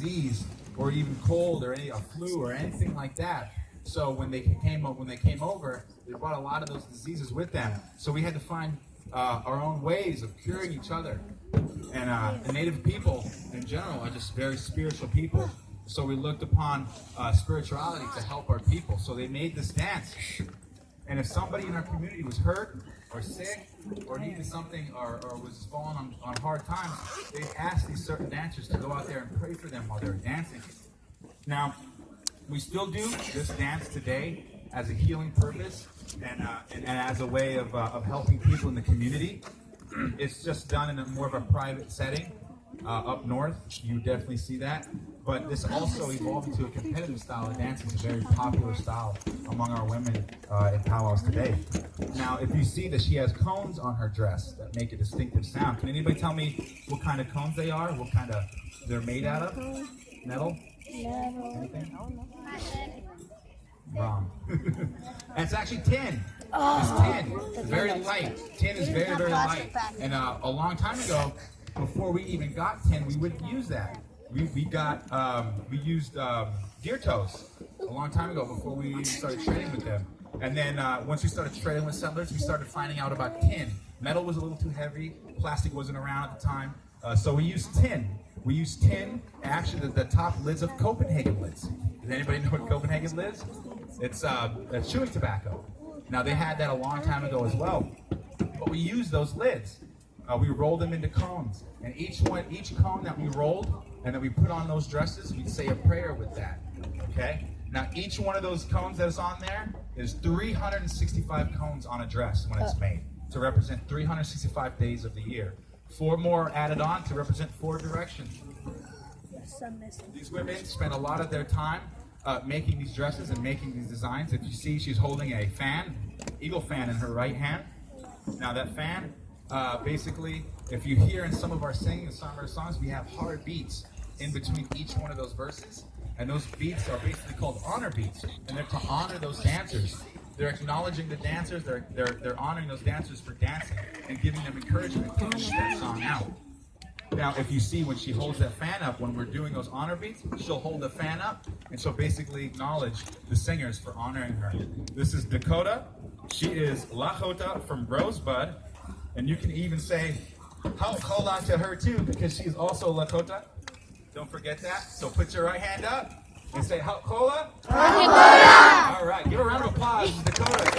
disease or even cold or a flu or anything like that. So when they came over, they brought a lot of those diseases with them. So we had to find our own ways of curing each other. And the Native people in general are just very spiritual people. So we looked upon spirituality to help our people. So they made this dance. And if somebody in our community was hurt or sick or needed something or was falling on hard times, they'd ask these certain dancers to go out there and pray for them while they were dancing. Now, we still do this dance today as a healing purpose and as a way of helping people in the community. It's just done in a more of a private setting. Up north, you definitely see that. But this also evolved into a competitive style of dancing. It's a very popular style among our women in powwows today. Now, if you see that she has cones on her dress that make a distinctive sound, can anybody tell me what kind of cones they are? What kind of they're made out of? Metal? Anything? Wrong. And it's actually tin. It's tin. It's very light. Tin is very, very light. And a long time ago, before we even got tin, we wouldn't use that. We used deer toes a long time ago before we even started trading with them. And then once we started trading with settlers, we started finding out about tin. Metal was a little too heavy. Plastic wasn't around at the time. So we used tin. We used tin, actually the top lids of Copenhagen lids. Does anybody know what Copenhagen lids? It's chewing tobacco. Now they had that a long time ago as well. But we used those lids. We rolled them into cones. And each cone that we rolled and that we put on those dresses, we'd say a prayer with that. Okay? Now each one of those cones that is on there is 365 cones on a dress when it's made to represent 365 days of the year. 4 more added on to represent 4 directions. These women spend a lot of their time making these dresses and making these designs. If you see, she's holding a fan, eagle fan in her right hand. Now that fan, basically, if you hear in some of our singing and some of our songs, we have hard beats in between each one of those verses. And those beats are basically called honor beats. And they're to honor those dancers. They're acknowledging the dancers, they're honoring those dancers for dancing and giving them encouragement to finish that song out. Now, if you see when she holds that fan up, when we're doing those honor beats, she'll hold the fan up, and she'll basically acknowledge the singers for honoring her. This is Dakota. She is Lakota from Rosebud, and you can even say Hau'ola to her too, because she's also Lakota. Don't forget that. So put your right hand up and say Hau'ola. Hau'ola. All right, give a round of applause to Dakota.